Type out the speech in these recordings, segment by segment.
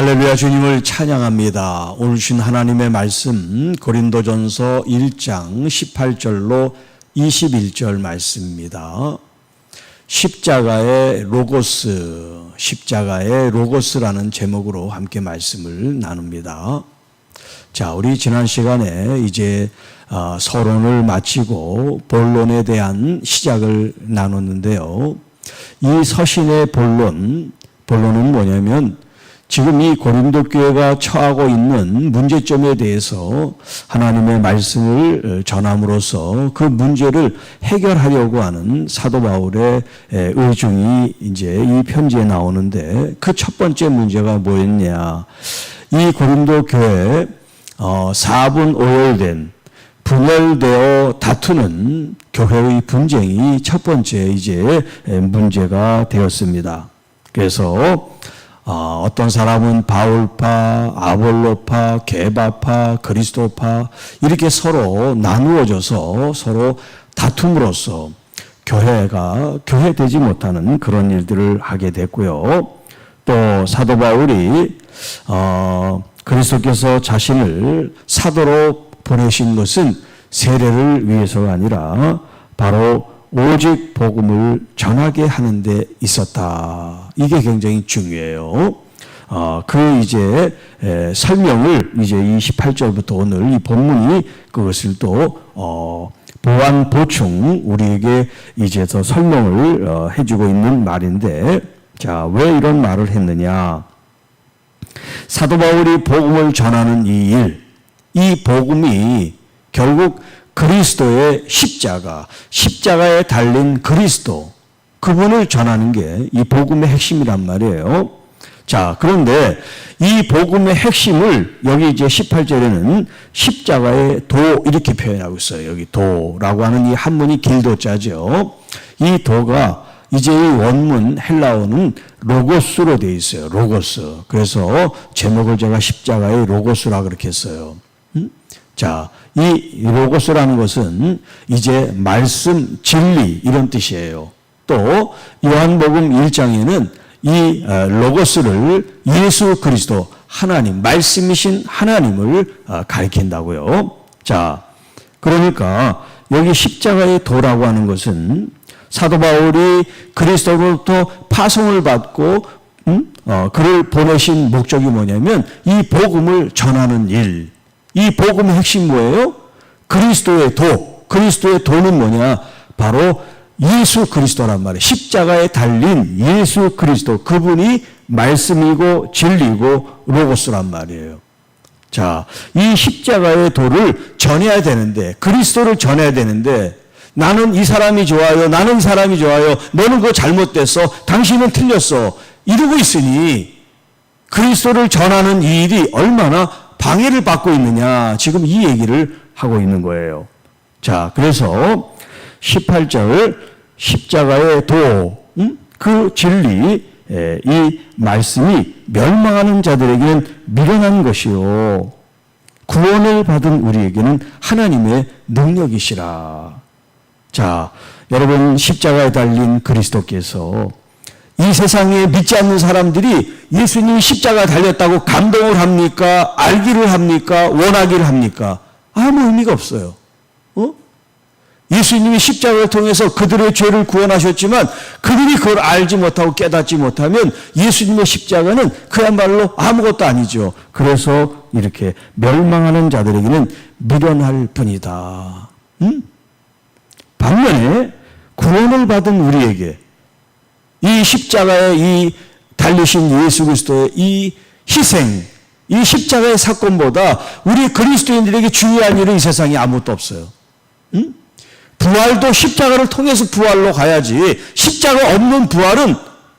할렐루야, 주님을 찬양합니다. 오늘 주신 하나님의 말씀 고린도전서 1장 18절로 21절 말씀입니다. 십자가의 로고스라는 제목으로 함께 말씀을 나눕니다. 자, 우리 지난 시간에 이제 서론을 마치고 본론에 대한 시작을 나눴는데요. 이 서신의 본론은 뭐냐면 지금 이 고린도 교회가 처하고 있는 문제점에 대해서 하나님의 말씀을 전함으로써 그 문제를 해결하려고 하는 사도 바울의 의중이 이제 이 편지에 나오는데, 그 첫 번째 문제가 뭐였냐? 이 고린도 교회 4분 5열된 분열되어 다투는 교회의 분쟁이 첫 번째 이제 문제가 되었습니다. 그래서 어떤 사람은 바울파, 아볼로파, 게바파, 그리스도파 이렇게 서로 나누어져서 서로 다툼으로써 교회가 교회되지 못하는 그런 일들을 하게 됐고요. 또 사도 바울이 그리스도께서 자신을 사도로 보내신 것은 세례를 위해서가 아니라 바로 오직 복음을 전하게 하는 데 있었다. 이게 굉장히 중요해요. 그 이제 설명을 이제 이 18절부터 오늘 이 본문이 그것을 또 보완 보충 우리에게 이제 더 설명을 해주고 있는 말인데, 자, 왜 이런 말을 했느냐? 사도 바울이 복음을 전하는 이 일, 이 복음이 결국 그리스도의 십자가에 달린 그리스도, 그분을 전하는 게 이 복음의 핵심이란 말이에요. 자, 그런데 이 복음의 핵심을 여기 이제 18절에는 십자가의 도 이렇게 표현하고 있어요. 여기 도라고 하는 이 한문이 길도자죠. 이 도가 이제 이 원문 헬라어는 로고스로 되어 있어요. 로고스. 그래서 제목을 제가 십자가의 로고스라 그렇게 했어요. 자, 이 로고스라는 것은 이제 말씀, 진리 이런 뜻이에요. 또 요한복음 1장에는 이 로고스를 예수 그리스도 하나님, 말씀이신 하나님을 가리킨다고요. 자, 그러니까 여기 십자가의 도라고 하는 것은 사도 바울이 그리스도로부터 파송을 받고 그를 보내신 목적이 뭐냐면 이 복음을 전하는 일. 이 복음의 핵심 뭐예요? 그리스도의 도. 그리스도의 도는 뭐냐? 바로 예수 그리스도란 말이에요. 십자가에 달린 예수 그리스도. 그분이 말씀이고 진리고 로고스란 말이에요. 자, 이 십자가의 도를 전해야 되는데, 그리스도를 전해야 되는데, 나는 이 사람이 좋아요. 나는 이 사람이 좋아요. 너는 그거 잘못됐어. 당신은 틀렸어. 이러고 있으니 그리스도를 전하는 이 일이 얼마나 방해를 받고 있느냐, 지금 이 얘기를 하고 있는 거예요. 자, 그래서 18절 십자가의 도, 그 진리, 이 말씀이 멸망하는 자들에게는 미련한 것이요 구원을 받은 우리에게는 하나님의 능력이시라. 자, 여러분, 십자가에 달린 그리스도께서 이 세상에 믿지 않는 사람들이 예수님이 십자가에 달렸다고 감동을 합니까? 알기를 합니까? 원하기를 합니까? 아무 의미가 없어요. 예수님이 십자가를 통해서 그들의 죄를 구원하셨지만 그들이 그걸 알지 못하고 깨닫지 못하면 예수님의 십자가는 그야말로 아무것도 아니죠. 그래서 이렇게 멸망하는 자들에게는 미련할 뿐이다. 반면에 구원을 받은 우리에게 이 십자가에 이 달리신 예수 그리스도의 이 희생, 이 십자가의 사건보다 우리 그리스도인들에게 중요한 일은 이 세상에 아무것도 없어요. 부활도 십자가를 통해서 부활로 가야지 십자가 없는 부활은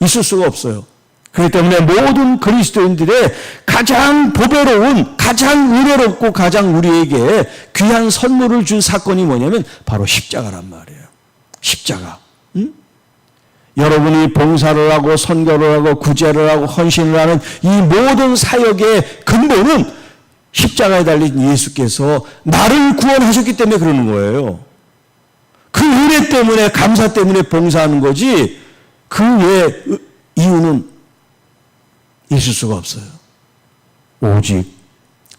있을 수가 없어요. 그렇기 때문에 모든 그리스도인들의 가장 보배로운, 가장 은혜롭고 가장 우리에게 귀한 선물을 준 사건이 뭐냐면 바로 십자가란 말이에요. 십자가. 여러분이 봉사를 하고 선교를 하고 구제를 하고 헌신을 하는 이 모든 사역의 근본은 십자가에 달린 예수께서 나를 구원하셨기 때문에 그러는 거예요. 그 은혜 때문에, 감사 때문에 봉사하는 거지 그 외에 이유는 있을 수가 없어요. 오직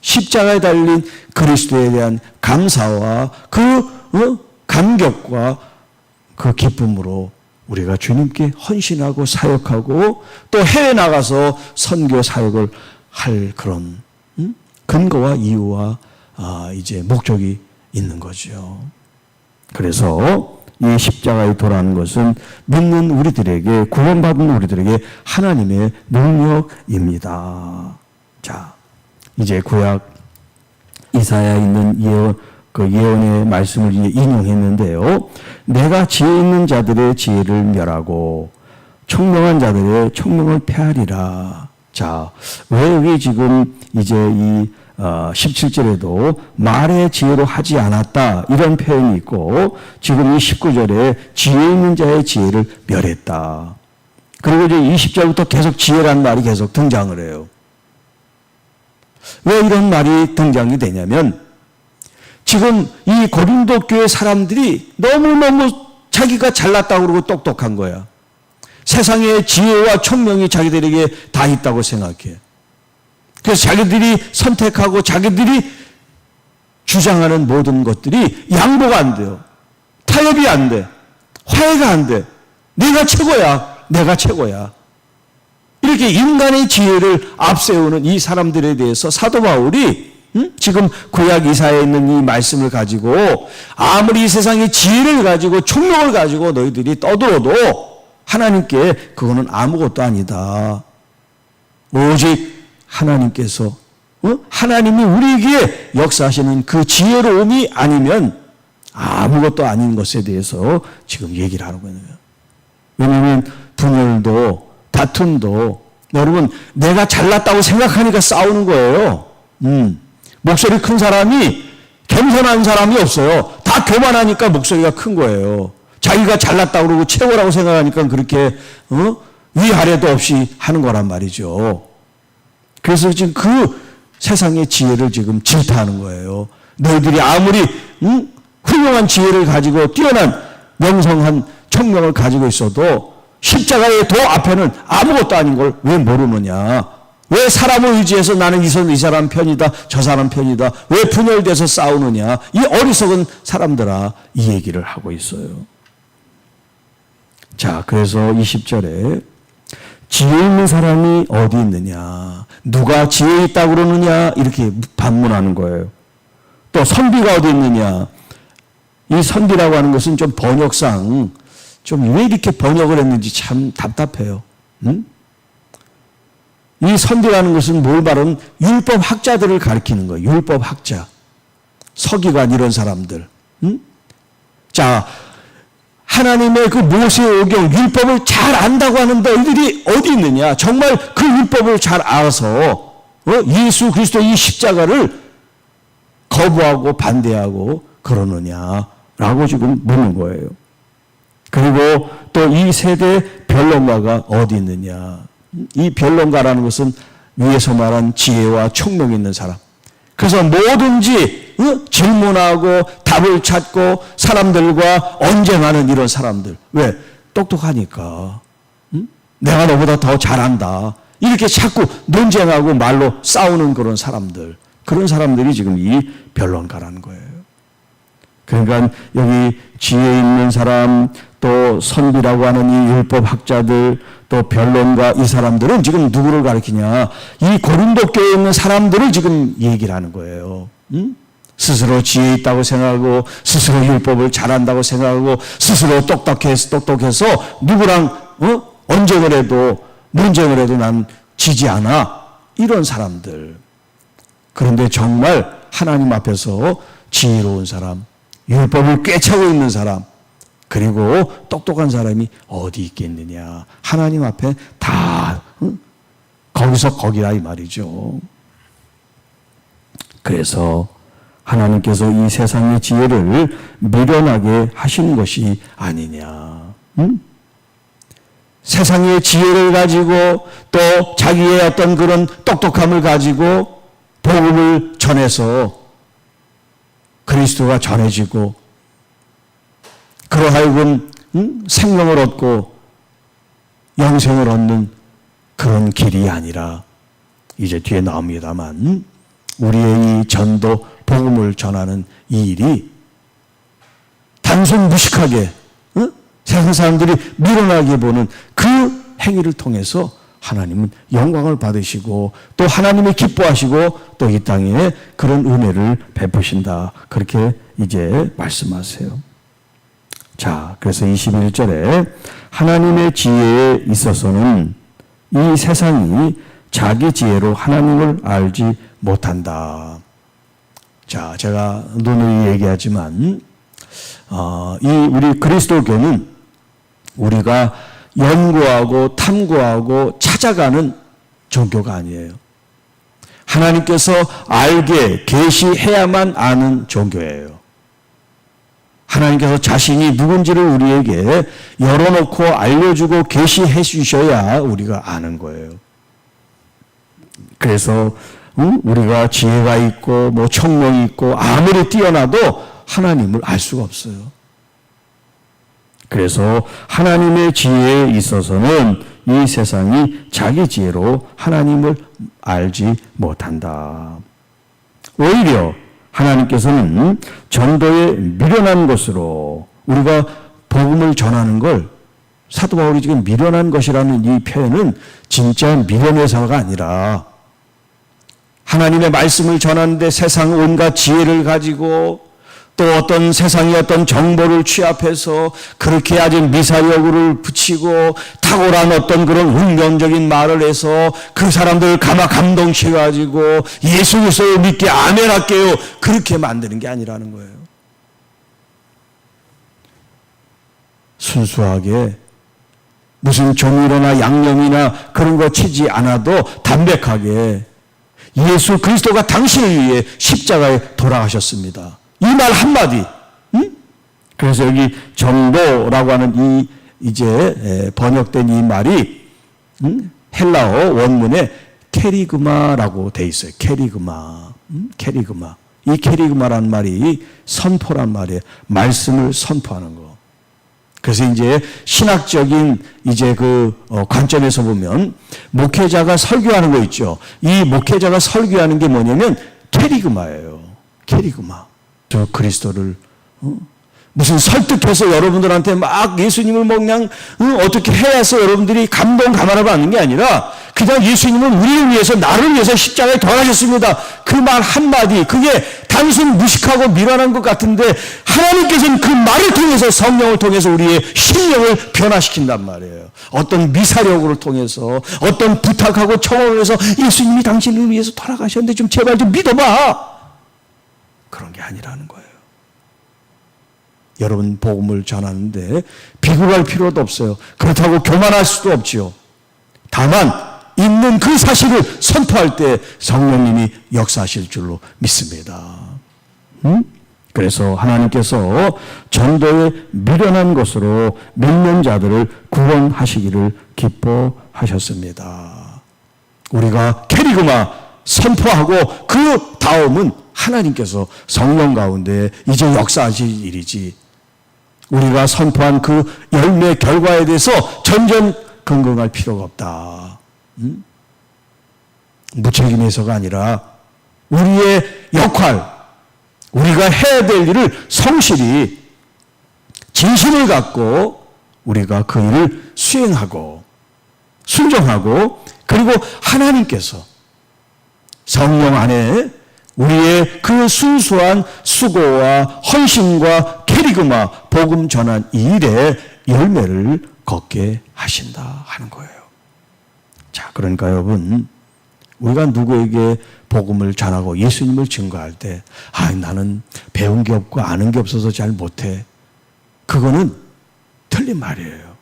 십자가에 달린 그리스도에 대한 감사와 감격과 그 기쁨으로 우리가 주님께 헌신하고 사역하고 또 해외 나가서 선교 사역을 할 그런 근거와 이유와 이제 목적이 있는 거죠. 그래서 이 십자가의 도라는 것은 믿는 우리들에게, 구원받은 우리들에게 하나님의 능력입니다. 자, 이제 구약 이사야에 있는 예언의 말씀을 이제 인용했는데요. 내가 지혜 있는 자들의 지혜를 멸하고 총명한 자들의 총명을 폐하리라. 자, 왜 여기 지금 이제 이 17절에도 말의 지혜로 하지 않았다 이런 표현이 있고, 지금 이 19절에 지혜 있는 자의 지혜를 멸했다. 그리고 이제 20절부터 계속 지혜라는 말이 계속 등장을 해요. 왜 이런 말이 등장이 되냐면, 지금 이 고린도 교회 사람들이 너무너무 자기가 잘났다고 그러고 똑똑한 거야. 세상의 지혜와 총명이 자기들에게 다 있다고 생각해. 그래서 자기들이 선택하고 자기들이 주장하는 모든 것들이 양보가 안 돼요. 타협이 안 돼. 화해가 안 돼. 내가 최고야. 내가 최고야. 이렇게 인간의 지혜를 앞세우는 이 사람들에 대해서 사도 바울이 지금 구약 이사야에 있는 이 말씀을 가지고 아무리 이 세상의 지혜를 가지고 총명을 가지고 너희들이 떠들어도 하나님께 그거는 아무것도 아니다. 오직 하나님께서 하나님이 우리에게 역사하시는 그 지혜로움이 아니면 아무것도 아닌 것에 대해서 지금 얘기를 하는 거예요. 왜냐하면 분열도 다툼도 여러분 내가 잘났다고 생각하니까 싸우는 거예요. 목소리 큰 사람이 겸손한 사람이 없어요. 다 교만하니까 목소리가 큰 거예요. 자기가 잘났다고 그러고 최고라고 생각하니까 그렇게 위아래도 없이 하는 거란 말이죠. 그래서 지금 그 세상의 지혜를 지금 질타하는 거예요. 너희들이 아무리 훌륭한 지혜를 가지고 뛰어난 명성한 총명을 가지고 있어도 십자가의 도 앞에는 아무것도 아닌 걸 왜 모르느냐. 왜 사람을 의지해서 나는 이 사람 편이다 저 사람 편이다 왜 분열돼서 싸우느냐. 이 어리석은 사람들아, 이 얘기를 하고 있어요. 자, 그래서 20절에 지혜 있는 사람이 어디 있느냐, 누가 지혜 있다고 그러느냐 이렇게 반문하는 거예요. 또 선비가 어디 있느냐. 이 선비라고 하는 것은 좀 번역상 좀 왜 이렇게 번역을 했는지 참 답답해요. 이 선비라는 것은 뭘 말하는 율법 학자들을 가리키는 거예요. 율법 학자, 서기관 이런 사람들. 자, 하나님의 그 모세오경 율법을 잘 안다고 하는 너희들이 어디 있느냐. 정말 그 율법을 잘 알아서 예수 그리스도 이 십자가를 거부하고 반대하고 그러느냐라고 지금 묻는 거예요. 그리고 또 이 세대 변론가가 어디 있느냐. 이 변론가라는 것은 위에서 말한 지혜와 총명이 있는 사람. 그래서 뭐든지 질문하고 답을 찾고 사람들과 언쟁하는 이런 사람들. 왜? 똑똑하니까. 내가 너보다 더 잘한다. 이렇게 자꾸 논쟁하고 말로 싸우는 그런 사람들. 그런 사람들이 지금 이 변론가라는 거예요. 그러니까 여기 지혜 있는 사람, 또 선비라고 하는 이 율법 학자들, 또 변론가, 이 사람들은 지금 누구를 가리키냐. 이 고린도 교회에 있는 사람들을 지금 얘기를 하는 거예요. 스스로 지혜 있다고 생각하고 스스로 율법을 잘한다고 생각하고 스스로 똑똑해서 누구랑 언쟁을 해도 논쟁을 해도 난 지지 않아. 이런 사람들. 그런데 정말 하나님 앞에서 지혜로운 사람, 율법을 꿰차고 있는 사람, 그리고 똑똑한 사람이 어디 있겠느냐. 하나님 앞에 다 거기서 거기라 이 말이죠. 그래서 하나님께서 이 세상의 지혜를 미련하게 하신 것이 아니냐. 세상의 지혜를 가지고 또 자기의 어떤 그런 똑똑함을 가지고 복음을 전해서 그리스도가 전해지고 그러하여금 생명을 얻고 영생을 얻는 그런 길이 아니라 이제 뒤에 나옵니다만 우리의 이 전도 복음을 전하는 이 일이 단순 무식하게 세상 사람들이 미련하게 보는 그 행위를 통해서 하나님은 영광을 받으시고 또 하나님이 기뻐하시고 또 이 땅에 그런 은혜를 베푸신다. 그렇게 이제 말씀하세요. 자, 그래서 21절에 하나님의 지혜에 있어서는 이 세상이 자기 지혜로 하나님을 알지 못한다. 자, 제가 누누이 얘기하지만 이 우리 그리스도교는 우리가 연구하고 탐구하고 찾아가는 종교가 아니에요. 하나님께서 알게 계시해야만 아는 종교예요. 하나님께서 자신이 누군지를 우리에게 열어놓고 알려주고 계시해 주셔야 우리가 아는 거예요. 그래서 우리가 지혜가 있고 뭐 청명이 있고 아무리 뛰어나도 하나님을 알 수가 없어요. 그래서 하나님의 지혜에 있어서는 이 세상이 자기 지혜로 하나님을 알지 못한다. 오히려 하나님께서는 전도에 미련한 것으로 우리가 복음을 전하는 걸 사도 바울이 지금 미련한 것이라는 이 표현은 진짜 미련해서가 아니라 하나님의 말씀을 전하는데 세상 온갖 지혜를 가지고 또 어떤 세상의 어떤 정보를 취합해서 그렇게 아주 미사여구를 붙이고 탁월한 어떤 그런 운명적인 말을 해서 그 사람들을 감동시켜가지고 예수 그리스도를 믿게 아멘 할게요. 그렇게 만드는 게 아니라는 거예요. 순수하게 무슨 조미료나 양념이나 그런 거 치지 않아도 담백하게 예수 그리스도가 당신을 위해 십자가에 돌아가셨습니다. 이 말 한마디. 그래서 여기 전도라고 하는 이 이제 번역된 이 말이 헬라어 원문에 케리그마라고 돼 있어요. 케리그마. 케리그마. 이 케리그마라는 말이 선포란 말이에요. 말씀을 선포하는 거. 그래서 이제 신학적인 이제 그 관점에서 보면 목회자가 설교하는 거 있죠. 이 목회자가 설교하는 게 뭐냐면 케리그마예요. 케리그마. 저 그리스도를 무슨 설득해서 여러분들한테 막 예수님을 뭐 그냥 어떻게 해서 여러분들이 감화를 받는 게 아니라 그냥 예수님은 우리를 위해서 나를 위해서 십자가에 돌아가셨습니다. 그 말 한마디 그게 단순 무식하고 미련한 것 같은데 하나님께서는 그 말을 통해서 성령을 통해서 우리의 심령을 변화시킨단 말이에요. 어떤 미사력을 통해서 어떤 부탁하고 청원을 해서 예수님이 당신을 위해서 돌아가셨는데 좀 제발 좀 믿어봐. 그런 게 아니라는 거예요. 여러분 복음을 전하는데 비굴할 필요도 없어요. 그렇다고 교만할 수도 없지요. 다만 있는 그 사실을 선포할 때 성령님이 역사하실 줄로 믿습니다. 그래서 하나님께서 전도에 미련한 것으로 믿는 자들을 구원하시기를 기뻐하셨습니다. 우리가 캐리그마 선포하고 그 다음은 하나님께서 성령 가운데 이제 역사하실 일이지 우리가 선포한 그 열매 결과에 대해서 전전긍긍할 필요가 없다. 무책임해서가 아니라 우리의 역할, 우리가 해야 될 일을 성실히 진심을 갖고 우리가 그 일을 수행하고 순종하고 그리고 하나님께서 성령 안에 우리의 그 순수한 수고와 헌신과 캐리그마 복음 전한 이 일에 열매를 걷게 하신다 하는 거예요. 자, 그러니까 여러분 우리가 누구에게 복음을 전하고 예수님을 증거할 때 나는 배운 게 없고 아는 게 없어서 잘 못해. 그거는 틀린 말이에요.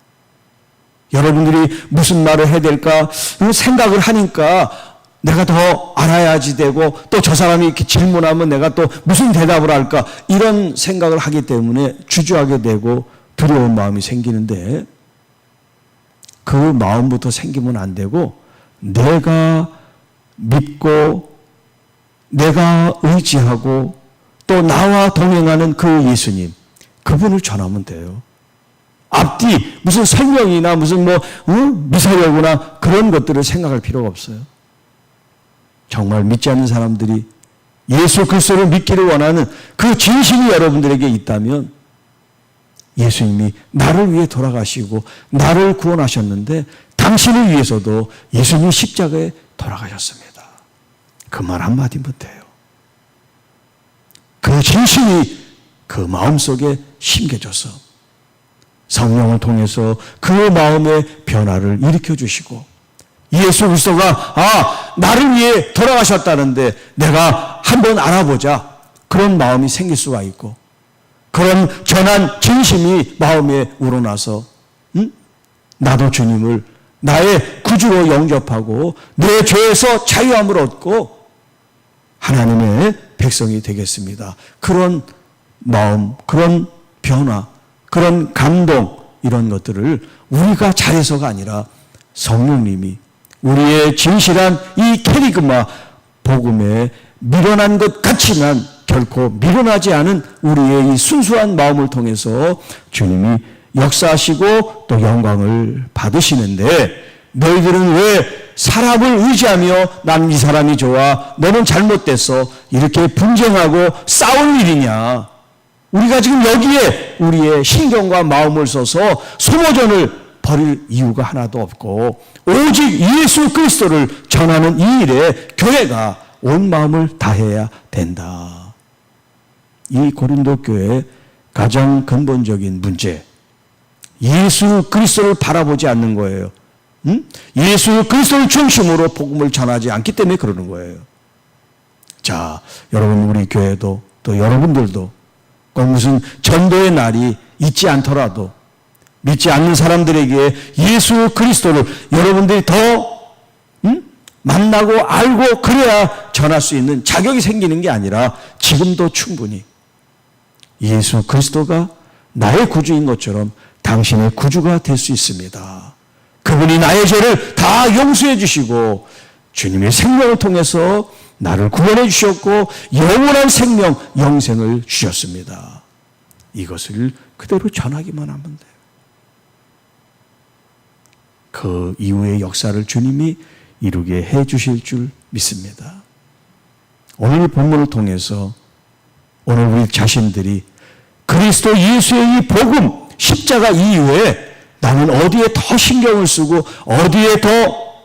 여러분들이 무슨 말을 해야 될까 생각을 하니까 내가 더 알아야지 되고 또 저 사람이 이렇게 질문하면 내가 또 무슨 대답을 할까 이런 생각을 하기 때문에 주저하게 되고 두려운 마음이 생기는데 그 마음부터 생기면 안 되고 내가 믿고 내가 의지하고 또 나와 동행하는 그 예수님 그분을 전하면 돼요. 앞뒤 무슨 설명이나 무슨 미사여구나 그런 것들을 생각할 필요가 없어요. 정말 믿지 않는 사람들이 예수 그리스도를 믿기를 원하는 그 진심이 여러분들에게 있다면 예수님이 나를 위해 돌아가시고 나를 구원하셨는데 당신을 위해서도 예수님이 십자가에 돌아가셨습니다. 그 말 한마디면 돼요. 그 진심이 그 마음속에 심겨져서 성령을 통해서 그 마음의 변화를 일으켜주시고 예수 그리스도가 나를 위해 돌아가셨다는데 내가 한번 알아보자, 그런 마음이 생길 수가 있고 그런 전한 진심이 마음에 우러나서 나도 주님을 나의 구주로 영접하고 내 죄에서 자유함을 얻고 하나님의 백성이 되겠습니다. 그런 마음, 그런 변화, 그런 감동, 이런 것들을 우리가 잘해서가 아니라 성령님이 우리의 진실한 이 캐리그마 복음에 미련한 것 같지만 결코 미련하지 않은 우리의 이 순수한 마음을 통해서 주님이 역사하시고 또 영광을 받으시는데, 너희들은 왜 사람을 의지하며 난 이 사람이 좋아, 너는 잘못됐어, 이렇게 분쟁하고 싸울 일이냐. 우리가 지금 여기에 우리의 신경과 마음을 써서 소모전을 벌일 이유가 하나도 없고 오직 예수 그리스도를 전하는 이 일에 교회가 온 마음을 다해야 된다. 이 고린도 교회의 가장 근본적인 문제, 예수 그리스도를 바라보지 않는 거예요. 예수 그리스도를 중심으로 복음을 전하지 않기 때문에 그러는 거예요. 자, 여러분, 우리 교회도 또 여러분들도 꼭 무슨 전도의 날이 있지 않더라도 믿지 않는 사람들에게 예수 그리스도를 여러분들이 더 만나고 알고 그래야 전할 수 있는 자격이 생기는 게 아니라 지금도 충분히 예수 그리스도가 나의 구주인 것처럼 당신의 구주가 될 수 있습니다. 그분이 나의 죄를 다 용서해 주시고 주님의 생명을 통해서 나를 구원해 주셨고 영원한 생명, 영생을 주셨습니다. 이것을 그대로 전하기만 하면 돼요. 그 이후의 역사를 주님이 이루게 해 주실 줄 믿습니다. 오늘 본문을 통해서 오늘 우리 자신들이 그리스도 예수의 이 복음, 십자가 이후에 나는 어디에 더 신경을 쓰고 어디에 더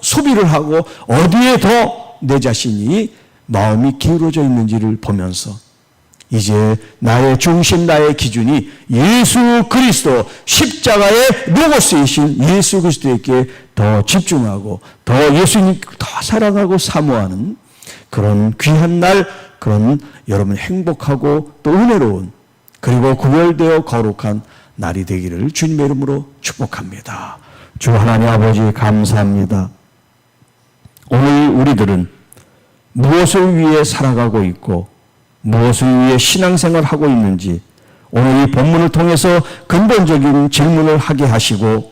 소비를 하고 어디에 더 내 자신이 마음이 기울어져 있는지를 보면서 이제 나의 중심, 나의 기준이 예수 그리스도, 십자가의 로고스이신 예수 그리스도에게 더 집중하고 더 예수님 더 사랑하고 사모하는 그런 귀한 날, 그런 여러분 행복하고 또 은혜로운 그리고 구별되어 거룩한 날이 되기를 주님의 이름으로 축복합니다. 주 하나님 아버지 감사합니다. 오늘 우리들은 무엇을 위해 살아가고 있고 무엇을 위해 신앙생활을 하고 있는지 오늘 이 본문을 통해서 근본적인 질문을 하게 하시고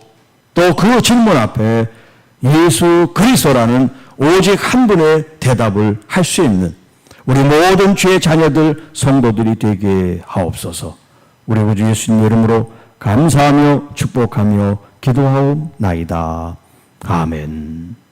또 그 질문 앞에 예수 그리스도라는 오직 한 분의 대답을 할 수 있는 우리 모든 주의 자녀들 성도들이 되게 하옵소서. 우리 구주 예수님 이름으로 감사하며 축복하며 기도하옵나이다. 아멘.